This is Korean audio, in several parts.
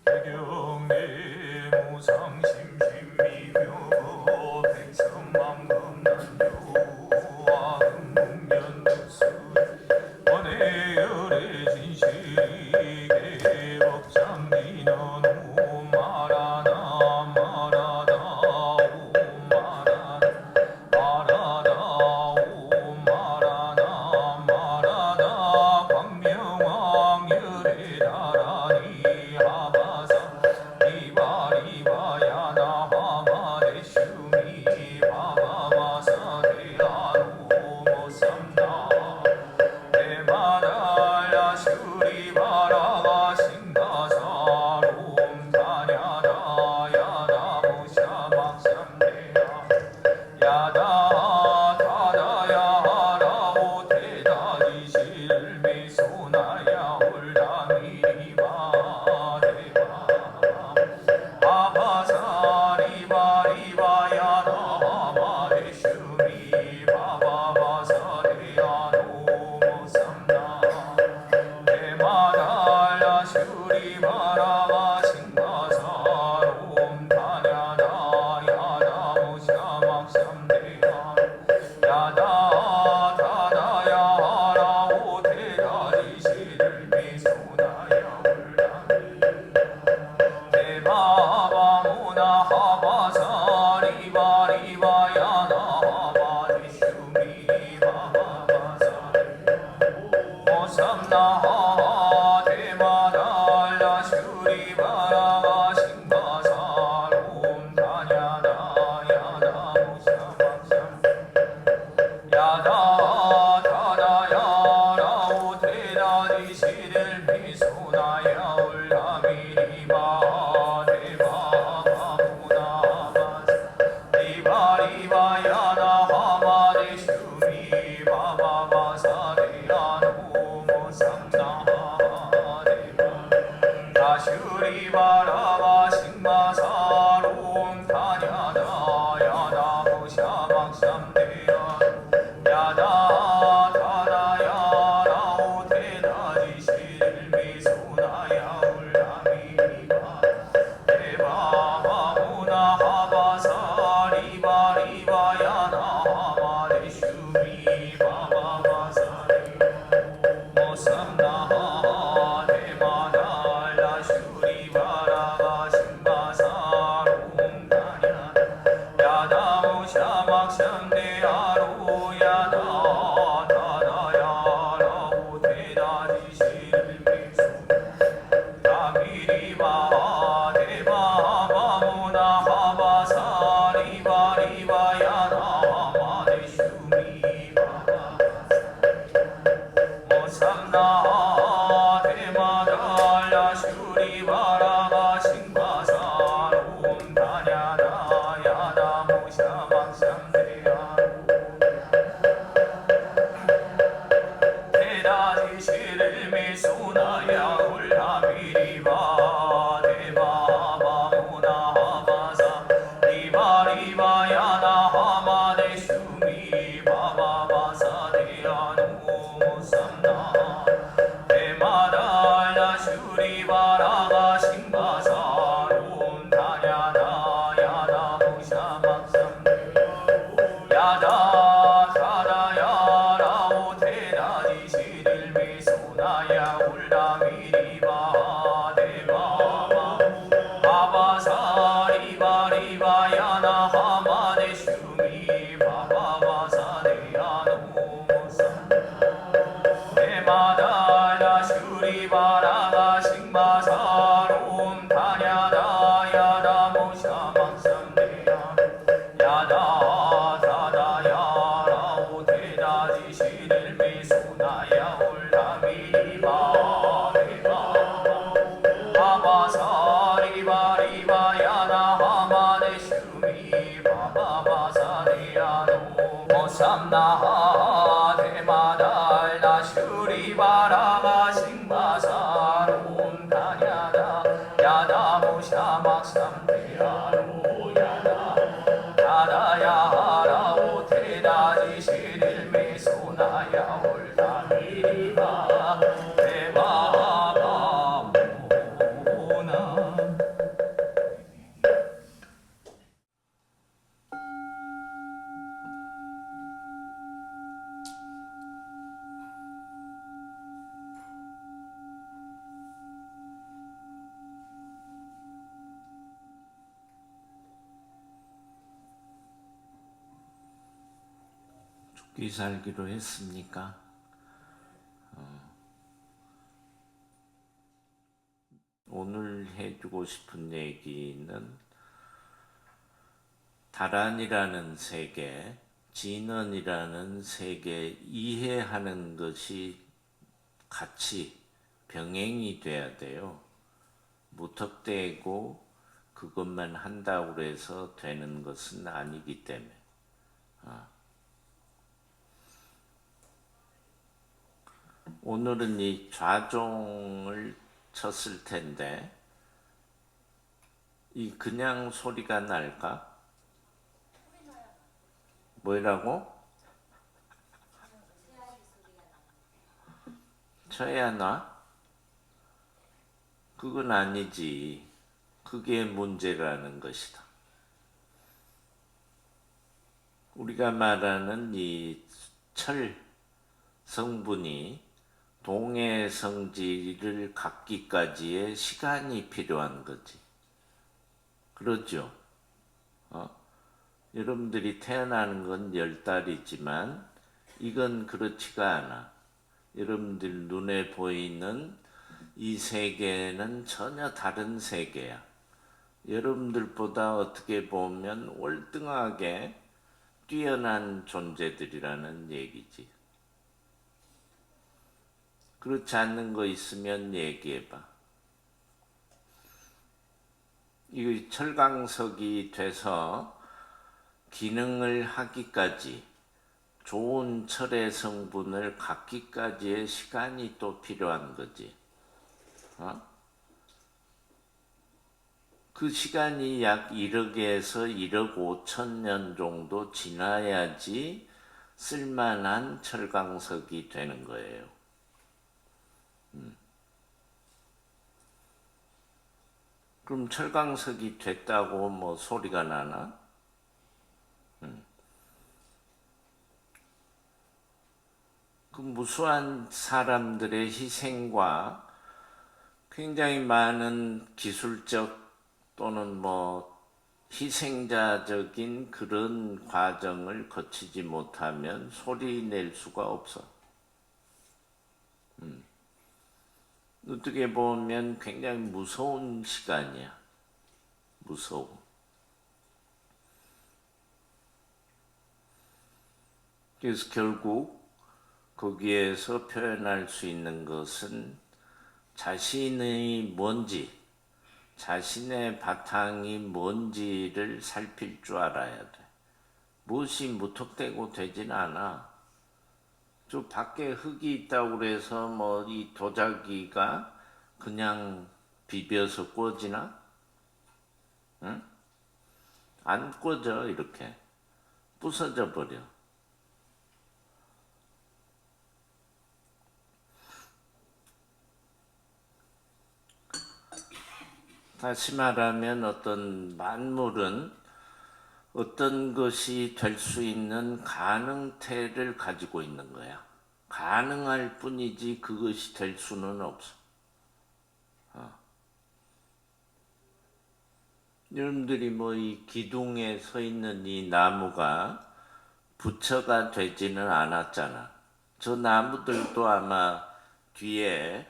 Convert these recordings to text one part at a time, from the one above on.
배경내 무상심심미묘 백성만금난교와 음묵면득수 원해열의 진식의 법장리는 오마라나 마라다 오마라나 마라다 오마라나 마라다 광명왕열의 다라니 하바사 리바리바야 나하마대슈미 바바바사 대하로 모삼나 대마달라 슈리바라가 싱가사롬 다냐다 야다 무샤막삼대야 야다 타다야 하라오 대다지실미소나야 홀다미리바 대바 아바사리바리바야 나마대슈미 바바바사대야노 모삼나 대마달라 슈리바라가 싱가사롬 다냐다 야다 무샤막삼대야 야다 타다야 하라오 대다지실미소나야 홀다미 대바바무나 하바사리바리바야 나하바리슈미 바바바사리 모삼나하 대마달라 슈리바라가 싱가사롬 다냐다 야다 무샤막삼 야다 타다야 라오 대다지실미소나야 홀라미리바 대바바무나 하바사 리바리바야 나하마대슈미 바바바사대야노 모삼나하 대바 다슈리바라가 싱마사롬 다냐다 야다 무샤막삼대야 야다 타다야 라오 대다지실미소나야 홀라미리바 대바바무나 하바사리바리바야 나하마대슈미 바바바사리 모삼나하 대마달라 슈리바라가 싱가사롬 다냐다 야다 무샤막삼대야로 야다 타다야 라오 대다지실미소 다미리바 대바바무나 하바사리바리바야 나마대슈미 바바 모삼나하 대마달라 슈리바라가 싱가사롬 다냐다 야다 무샤막삼대야 대다지실미소나야 홀라미리바 대바바무나 하바사 리바리바야 나하마대슈미 바바바사대야노 모삼나 대마달라 슈리바라가 싱가사롬 다냐다 야다 무샤막삼대야 야다 타다야 라오 대다지실미소나야 홀라미리바 대바바 바바사리바리바야 나하마대슈미 바바바사대야노 모삼나 대마달라 슈리바라가 싱마사롬 다냐다 야다 무샤막삼대야 야다 타다야 라오 대다지실미소나야 홀라미리바 대바바 바바사리바리바야 나하마대슈미 바바바사대야노 모삼나하 대마달라 슈리바라가 싱마사롬 다냐다 야다 무샤막삼대야노 야다 타다야 라오 대다지실미소나야 홀다미리바 대바바무 어떻게 살기로 했습니까? 오늘 해주고 싶은 얘기는 다란이라는 세계, 진언이라는 세계 이해하는 것이 같이 병행이 돼야 돼요. 무턱대고 그것만 한다고 해서 되는 것은 아니기 때문에. 오늘은 이 좌종을 쳤을 텐데 이 그냥 소리가 날까? 뭐라고? 쳐야 나? 그건 아니지. 그게 문제라는 것이다. 우리가 말하는 이 철 성분이 동해 성질을 갖기까지의 시간이 필요한 거지. 그렇죠? 여러분들이 태어나는 건 10달이지만 이건 그렇지가 않아. 여러분들 눈에 보이는 이 세계는 전혀 다른 세계야. 여러분들보다 어떻게 보면 월등하게 뛰어난 존재들이라는 얘기지. 그렇지 않는 거 있으면 얘기해봐. 이 철강석이 돼서 기능을 하기까지 좋은 철의 성분을 갖기까지의 시간이 또 필요한 거지. 그 시간이 약 1억에서 1억 5천 년 정도 지나야지 쓸만한 철강석이 되는 거예요. 그럼 철강석이 됐다고 뭐 소리가 나나? 그 무수한 사람들의 희생과 굉장히 많은 기술적 또는 뭐 희생자적인 그런 과정을 거치지 못하면 소리 낼 수가 없어. 어떻게 보면 굉장히 무서운 시간이야. 무서워. 그래서 결국 거기에서 표현할 수 있는 것은 자신의 뭔지, 자신의 바탕이 뭔지를 살필 줄 알아야 돼. 무엇이 무턱대고 되진 않아. 저 밖에 흙이 있다고 그래서 뭐 이 도자기가 그냥 비벼서 꽂지나? 응? 안 꽂아 이렇게. 부서져 버려. 다시 말하면 어떤 만물은 어떤 것이 될 수 있는 가능태를 가지고 있는 거야. 가능할 뿐이지 그것이 될 수는 없어. 여러분들이 뭐 이 기둥에 서 있는 이 나무가 부처가 되지는 않았잖아. 저 나무들도 아마 뒤에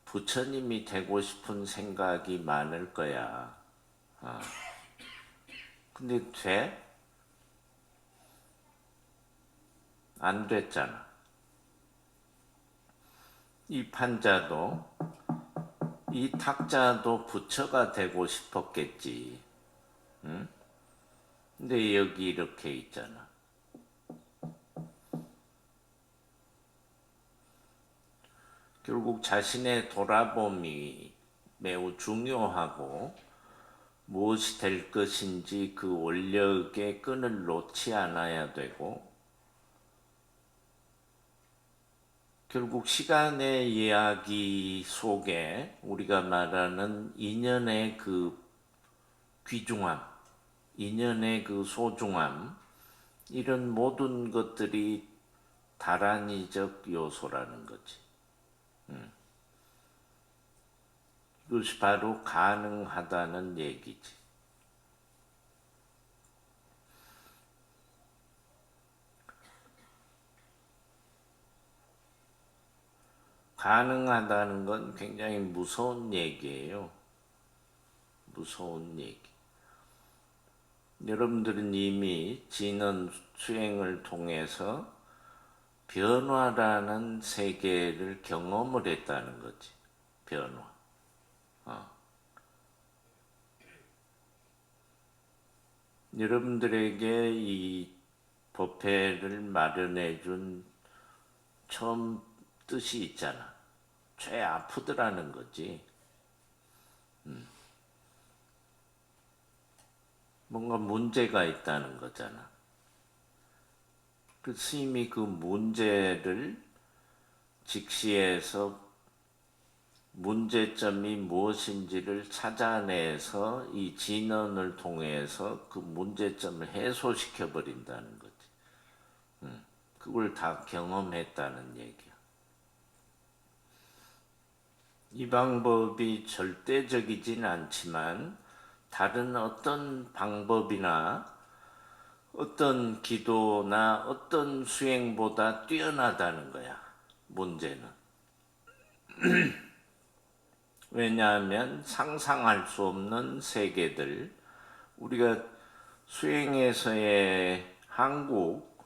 부처님이 되고 싶은 생각이 많을 거야. 근데 돼? 안 됐잖아. 이 판자도 이 탁자도 부처가 되고 싶었겠지. 응? 근데 여기 이렇게 있잖아. 결국 자신의 돌아봄이 매우 중요하고 무엇이 될 것인지 그 원력의 끈을 놓지 않아야 되고 결국 시간의 이야기 속에 우리가 말하는 인연의 그 귀중함, 인연의 그 소중함 이런 모든 것들이 다란이적 요소라는 거지. 그것이 바로 가능하다는 얘기지. 가능하다는 건 굉장히 무서운 얘기예요. 무서운 얘기. 여러분들은 이미 진원 수행을 통해서 변화라는 세계를 경험을 했다는 거지. 변화. 여러분들에게 이 법회를 마련해 준 처음 뜻이 있잖아. 죄 아프더라는 거지. 뭔가 문제가 있다는 거잖아. 그 스님이 그 문제를 직시해서 문제점이 무엇인지를 찾아내서 이 진언을 통해서 그 문제점을 해소시켜 버린다는 거지. 그걸 다 경험했다는 얘기야. 이 방법이 절대적이진 않지만 다른 어떤 방법이나 어떤 기도나 어떤 수행보다 뛰어나다는 거야. 문제는. 왜냐하면 상상할 수 없는 세계들, 우리가 수행에서의 한국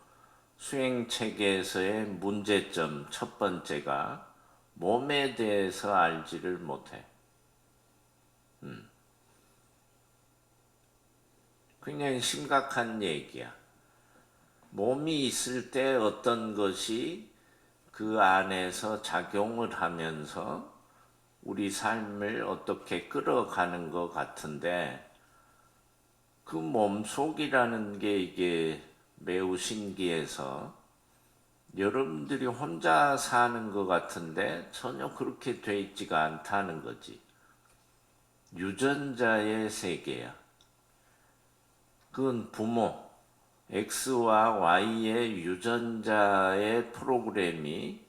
수행체계에서의 문제점 첫 번째가 몸에 대해서 알지를 못해. 굉장히 심각한 얘기야. 몸이 있을 때 어떤 것이 그 안에서 작용을 하면서 우리 삶을 어떻게 끌어가는 것 같은데 그 몸속이라는 게 이게 매우 신기해서 여러분들이 혼자 사는 것 같은데 전혀 그렇게 돼 있지가 않다는 거지. 유전자의 세계야. 그건 부모, X와 Y의 유전자의 프로그램이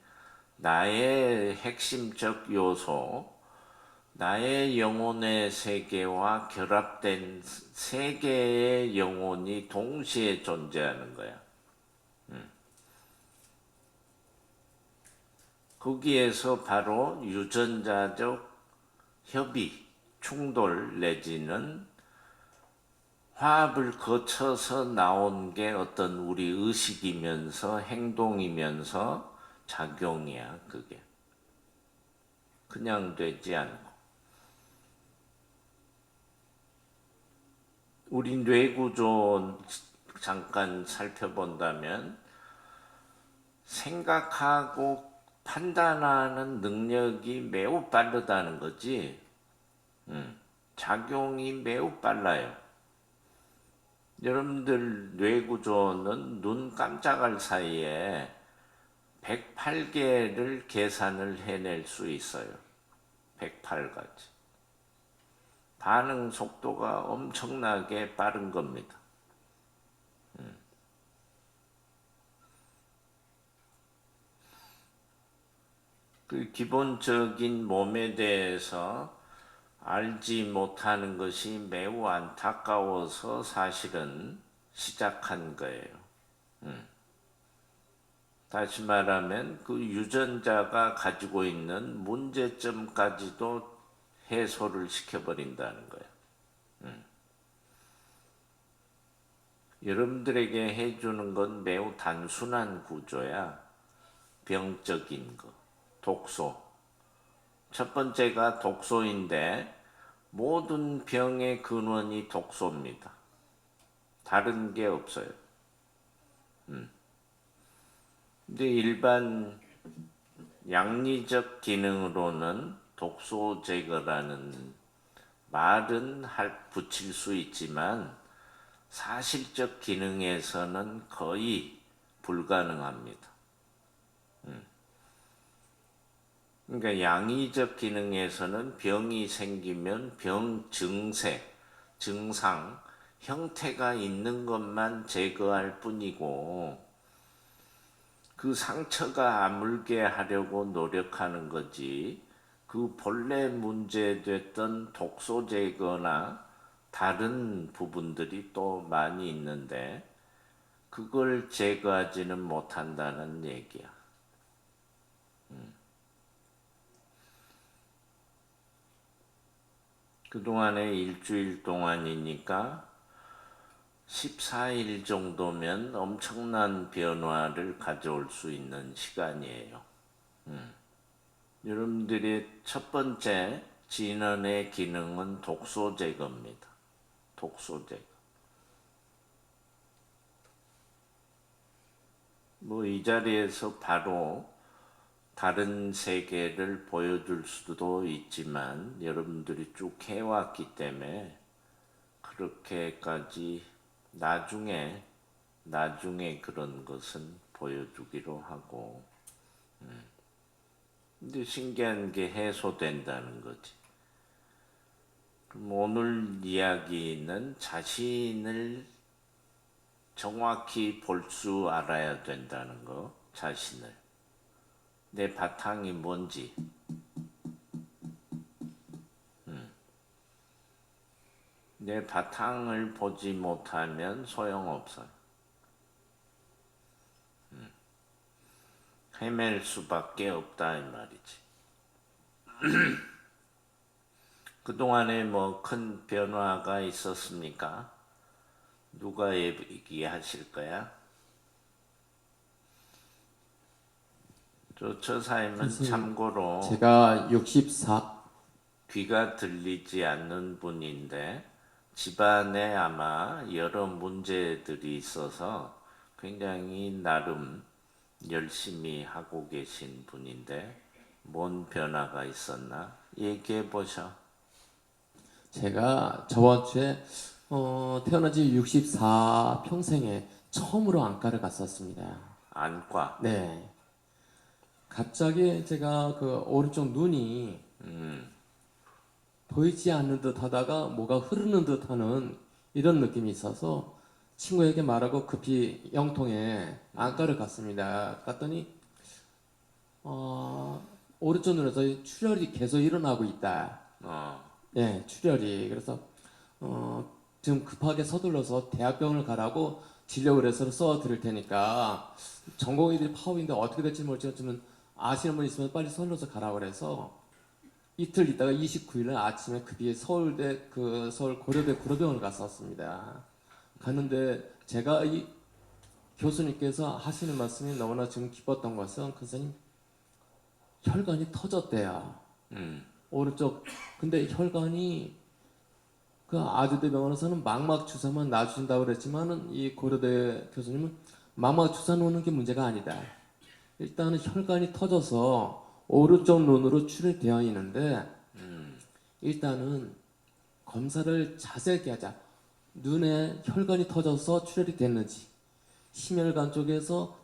나의 핵심적 요소, 나의 영혼의 세계와 결합된 세 개의 영혼이 동시에 존재하는 거야. 거기에서 바로 유전자적 협의, 충돌 내지는 화합을 거쳐서 나온 게 어떤 우리 의식이면서 행동이면서 작용이야, 그게. 그냥 되지 않고. 우리 뇌구조 잠깐 살펴본다면 생각하고 판단하는 능력이 매우 빠르다는 거지. 작용이 매우 빨라요. 여러분들 뇌구조는 눈 깜짝할 사이에 108개를 계산을 해낼 수 있어요. 108가지. 반응 속도가 엄청나게 빠른 겁니다. 그 기본적인 몸에 대해서 알지 못하는 것이 매우 안타까워서 사실은 시작한 거예요. 다시 말하면 그 유전자가 가지고 있는 문제점까지도 해소를 시켜버린다는 거예요. 여러분들에게 해주는 건 매우 단순한 구조야. 병적인 거, 독소. 첫 번째가 독소인데 모든 병의 근원이 독소입니다. 다른 게 없어요. 근데 일반 양리적 기능으로는 독소 제거라는 말은 붙일 수 있지만 사실적 기능에서는 거의 불가능합니다. 그러니까 양의적 기능에서는 병이 생기면 병 증세, 증상, 형태가 있는 것만 제거할 뿐이고 그 상처가 아물게 하려고 노력하는 거지 그 본래 문제됐던 독소 제거나 다른 부분들이 또 많이 있는데 그걸 제거하지는 못한다는 얘기야. 그동안에 일주일 동안이니까 14일 정도면 엄청난 변화를 가져올 수 있는 시간이에요. 여러분들의 첫 번째 진원의 기능은 독소 제거입니다. 독소 제거. 뭐 이 자리에서 바로 다른 세계를 보여줄 수도 있지만 여러분들이 쭉 해왔기 때문에 그렇게까지 나중에 그런 것은 보여주기로 하고 근데 신기한 게 해소된다는 거지. 그럼 오늘 이야기는 자신을 정확히 볼 줄 알아야 된다는 거, 자신을. 내 바탕이 뭔지. 내 바탕을 보지 못하면 소용없어요. 헤맬 수밖에 없다 이 말이지. 그동안에 뭐 큰 변화가 있었습니까? 누가 얘기하실 거야? 저 처사님은 선생님, 참고로 제가 64, 귀가 들리지 않는 분인데 집안에 아마 여러 문제들이 있어서 굉장히 나름 열심히 하고 계신 분인데 뭔 변화가 있었나? 얘기해 보셔. 제가 저번 주에 태어난 지 64 평생에 처음으로 안과를 갔었습니다. 안과. 네. 갑자기 제가 그 오른쪽 눈이 보이지 않는 듯 하다가 뭐가 흐르는 듯 하는 이런 느낌이 있어서 친구에게 말하고 급히 영통에 안과를 갔습니다. 갔더니 오른쪽 눈에서 출혈이 계속 일어나고 있다. 네, 출혈이. 그래서 지금 급하게 서둘러서 대학병원을 가라고 진료를 해서 써 드릴 테니까 전공의들이 파업인데 어떻게 될지 모르겠지만 아시는 분 있으면 빨리 서둘러서 가라고 그래서 이틀 있다가 29일날 아침에 급히 서울대 서울 고려대 구로병원을 갔었습니다. 갔는데 제가 이 교수님께서 하시는 말씀이 너무나 지금 기뻤던 것은 선생님 혈관이 터졌대요. 오른쪽. 근데 혈관이 그 아주대 병원에서는 망막 주사만 놔주신다고 그랬지만은 이 고려대 교수님은 망막 주사 놓는 게 문제가 아니다. 일단은 혈관이 터져서 오른쪽 눈으로 출혈되어 있는데 일단은 검사를 자세하게 하자. 눈에 혈관이 터져서 출혈이 됐는지, 심혈관 쪽에서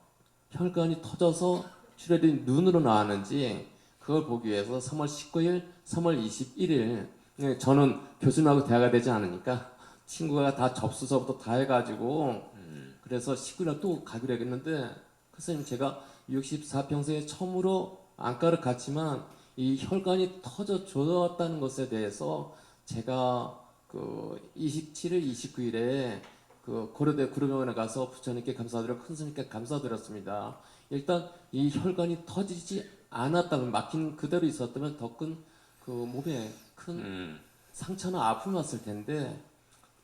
혈관이 터져서 출혈이 눈으로 나왔는지 그걸 보기 위해서 3월 19일, 3월 21일 저는 교수님하고 대화가 되지 않으니까 친구가 다 접수서부터 다 해가지고 그래서 19일날 또 가기로 했는데 선생님 제가 64평생에 처음으로 안과를 갔지만 이 혈관이 터져 조졌다는 것에 대해서 제가 그 27일, 29일에 그 고려대 구로병원에 가서 부처님께 감사드리고 큰 스님께 감사드렸습니다. 일단 이 혈관이 터지지 않았다면 막힌 그대로 있었다면 더 큰 그 몸에 큰 상처나 아픔이 왔을 텐데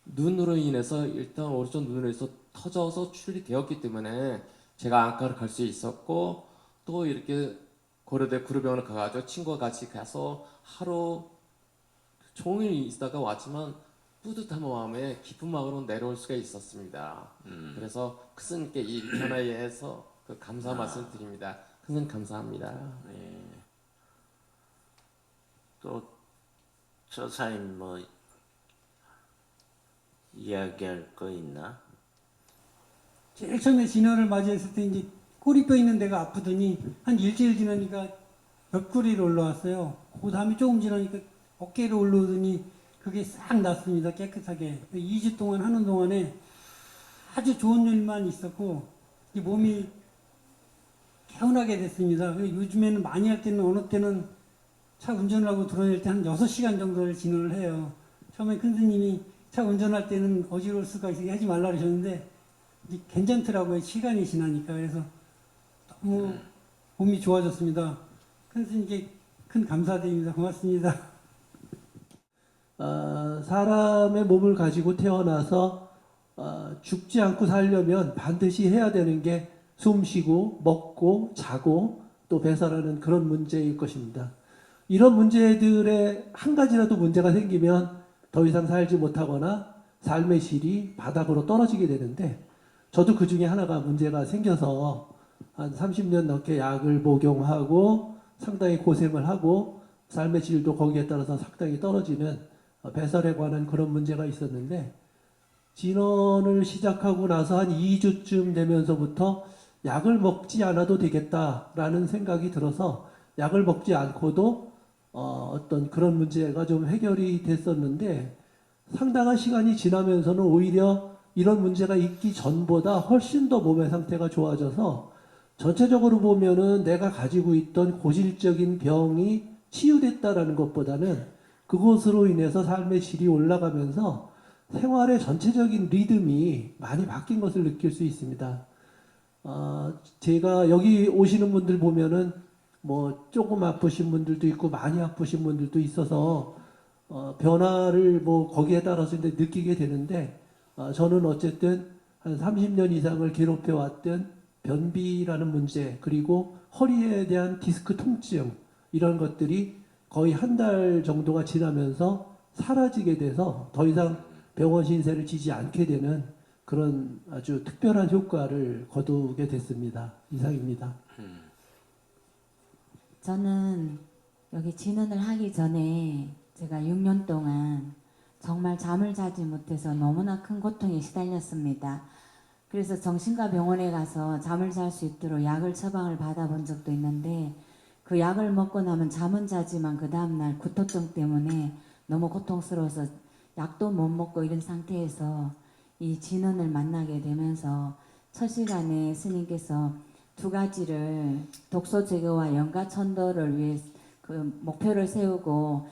눈으로 인해서 일단 오른쪽 눈으로 인해서 터져서 출혈이 되었기 때문에 제가 안과를 갈 수 있었고 또 이렇게 고려대 구로병원을 가가지고 친구와 같이 가서 하루 종일 있다가 왔지만 뿌듯한 마음에 기쁜 마음으로 내려올 수가 있었습니다. 그래서 큰 스님께 이 변화에 의해서 그 감사 말씀 드립니다. 큰 스님 감사합니다. 네. 또 저사님 뭐 이야기할 거 있나? 제일 처음에 진화를 맞이했을 때 이제 꼬리뼈 있는 데가 아프더니 한 일주일 지나니까 옆구리로 올라왔어요. 그 다음에 조금 지나니까 어깨로 올라오더니 그게 싹 났습니다. 깨끗하게. 2주 동안 하는 동안에 아주 좋은 일만 있었고 이 몸이 개운하게 됐습니다. 요즘에는 많이 할 때는 어느 때는 차 운전을 하고 돌아다닐 때 한 6시간 정도를 진화를 해요. 처음에 큰 스님이 차 운전할 때는 어지러울 수가 있으니 하지 말라 그러셨는데 이제 괜찮더라고요. 시간이 지나니까. 그래서 너무 몸이 좋아졌습니다. 큰 스님께 큰 감사드립니다. 고맙습니다. 사람의 몸을 가지고 태어나서 죽지 않고 살려면 반드시 해야 되는 게 숨쉬고 먹고 자고 또 배설하는 그런 문제일 것입니다. 이런 문제들에 한 가지라도 문제가 생기면 더 이상 살지 못하거나 삶의 질이 바닥으로 떨어지게 되는데, 저도 그 중에 하나가 문제가 생겨서 한 30년 넘게 약을 복용하고 상당히 고생을 하고 삶의 질도 거기에 따라서 상당히 떨어지는 배설에 관한 그런 문제가 있었는데, 진원을 시작하고 나서 한 2주쯤 되면서부터 약을 먹지 않아도 되겠다라는 생각이 들어서 약을 먹지 않고도 어떤 그런 문제가 좀 해결이 됐었는데, 상당한 시간이 지나면서는 오히려 이런 문제가 있기 전보다 훨씬 더 몸의 상태가 좋아져서 전체적으로 보면은 내가 가지고 있던 고질적인 병이 치유됐다라는 것보다는 그것으로 인해서 삶의 질이 올라가면서 생활의 전체적인 리듬이 많이 바뀐 것을 느낄 수 있습니다. 제가 여기 오시는 분들 보면은 뭐 조금 아프신 분들도 있고 많이 아프신 분들도 있어서 변화를 뭐 거기에 따라서 이제 느끼게 되는데, 저는 어쨌든 한 30년 이상을 괴롭혀 왔던 변비라는 문제, 그리고 허리에 대한 디스크 통증, 이런 것들이 거의 한 달 정도가 지나면서 사라지게 돼서 더 이상 병원 신세를 지지 않게 되는 그런 아주 특별한 효과를 거두게 됐습니다. 이상입니다. 저는 여기 진언을 하기 전에 제가 6년 동안 정말 잠을 자지 못해서 너무나 큰 고통에 시달렸습니다. 그래서 정신과 병원에 가서 잠을 잘 수 있도록 약을 처방을 받아본 적도 있는데, 그 약을 먹고 나면 잠은 자지만 그 다음날 구토증 때문에 너무 고통스러워서 약도 못 먹고 이런 상태에서 이 진언을 만나게 되면서 첫 시간에 스님께서 두 가지를 독소 제거와 영가천도를 위해 그 목표를 세우고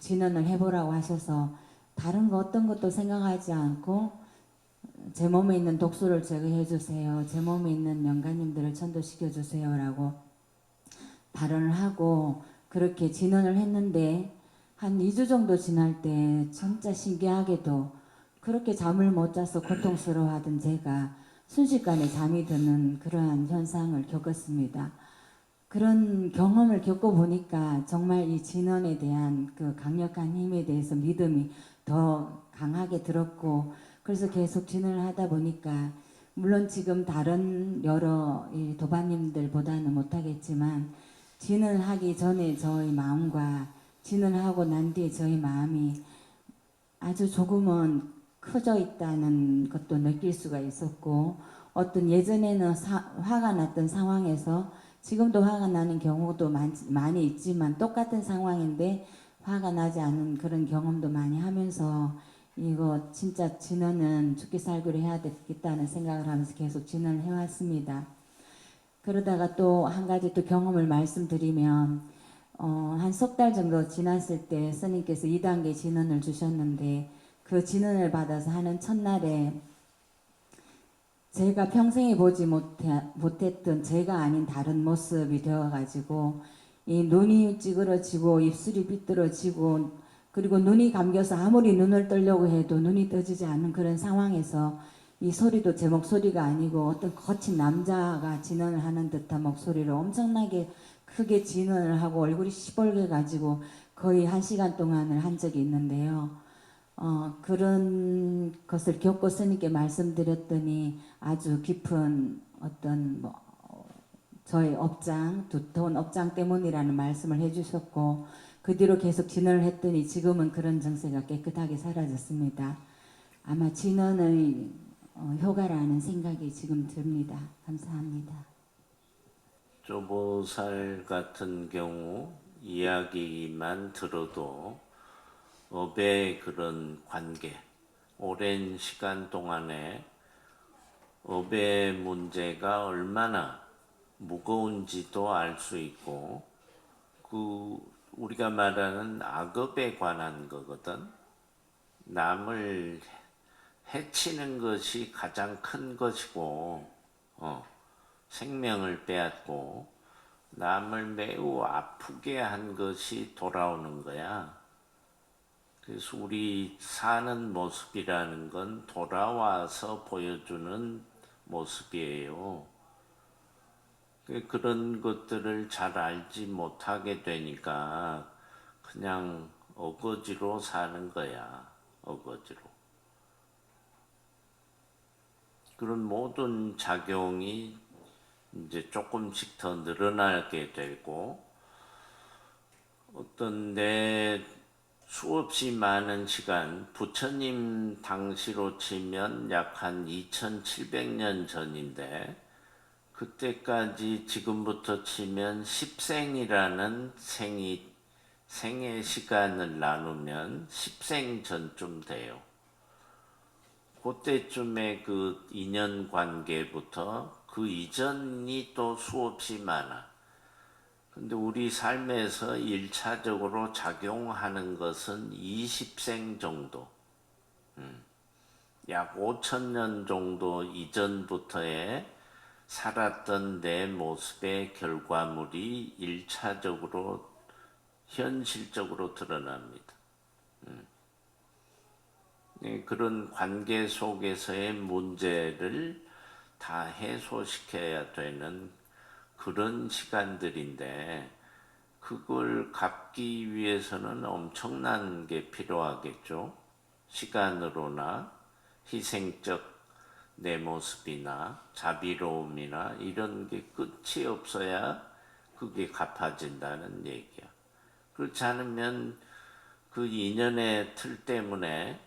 진언을 해보라고 하셔서 다른 거 어떤 것도 생각하지 않고 제 몸에 있는 독소를 제거해 주세요, 제 몸에 있는 영가님들을 천도시켜 주세요라고 발언을 하고 그렇게 진언을 했는데, 한 2주 정도 지날 때 진짜 신기하게도 그렇게 잠을 못 자서 고통스러워하던 제가 순식간에 잠이 드는 그러한 현상을 겪었습니다. 그런 경험을 겪어보니까 정말 이 진언에 대한 그 강력한 힘에 대해서 믿음이 더 강하게 들었고, 그래서 계속 진언을 하다 보니까 물론 지금 다른 여러 이 도반님들보다는 못하겠지만 진언을 하기 전에 저의 마음과 진언을 하고 난 뒤에 저의 마음이 아주 조금은 커져 있다는 것도 느낄 수가 있었고, 어떤 예전에는 화가 났던 상황에서 지금도 화가 나는 경우도 많이 있지만 똑같은 상황인데 화가 나지 않은 그런 경험도 많이 하면서 이거 진짜 진언은 죽기 살기로 해야 되겠다는 생각을 하면서 계속 진언을 해왔습니다. 그러다가 또 한 가지 또 경험을 말씀드리면, 한 석 달 정도 지났을 때 스님께서 2단계 진언을 주셨는데, 그 진언을 받아서 하는 첫날에 제가 평생에 보지 못했던 제가 아닌 다른 모습이 되어가지고 이 눈이 찌그러지고 입술이 삐뚤어지고, 그리고 눈이 감겨서 아무리 눈을 뜨려고 해도 눈이 떠지지 않는 그런 상황에서 이 소리도 제 목소리가 아니고 어떤 거친 남자가 진언을 하는 듯한 목소리로 엄청나게 크게 진언을 하고 얼굴이 시뻘게 가지고 거의 1시간 동안을 한 적이 있는데요. 그런 것을 겪고 스님께 말씀드렸더니 아주 깊은 어떤 저의 업장, 두터운 업장 때문이라는 말씀을 해주셨고, 그 뒤로 계속 진언을 했더니 지금은 그런 증세가 깨끗하게 사라졌습니다. 아마 진언의 효과라는 생각이 지금 듭니다. 감사합니다. 조보살 같은 경우 이야기만 들어도 업의 그런 관계, 오랜 시간 동안에 업의 문제가 얼마나 무거운지도 알 수 있고, 그 우리가 말하는 악업에 관한 거거든. 남을 해치는 것이 가장 큰 것이고, 생명을 빼앗고 남을 매우 아프게 한 것이 돌아오는 거야. 그래서 우리 사는 모습이라는 건 돌아와서 보여주는 모습이에요. 그런 것들을 잘 알지 못하게 되니까 그냥 어거지로 사는 거야. 어거지로. 그런 모든 작용이 이제 조금씩 더 늘어나게 되고, 어떤 내 수없이 많은 시간, 부처님 당시로 치면 약 한 2700년 전인데, 그때까지 지금부터 치면 10생이라는 생의 시간을 나누면 10생 전쯤 돼요. 그때쯤에 그 인연 관계부터 그 이전이 또 수없이 많아. 근데 우리 삶에서 1차적으로 작용하는 것은 20생 정도. 약 5000년 정도 이전부터의 살았던 내 모습의 결과물이 1차적으로 현실적으로 드러납니다. 그런 관계 속에서의 문제를 다 해소시켜야 되는 그런 시간들인데, 그걸 갚기 위해서는 엄청난 게 필요하겠죠. 시간으로나 희생적 내 모습이나 자비로움이나 이런 게 끝이 없어야 그게 갚아진다는 얘기야. 그렇지 않으면 그 인연의 틀 때문에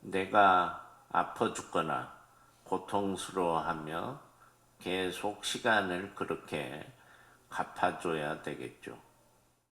내가 아파 죽거나 고통스러워하며 계속 시간을 그렇게 갚아줘야 되겠죠.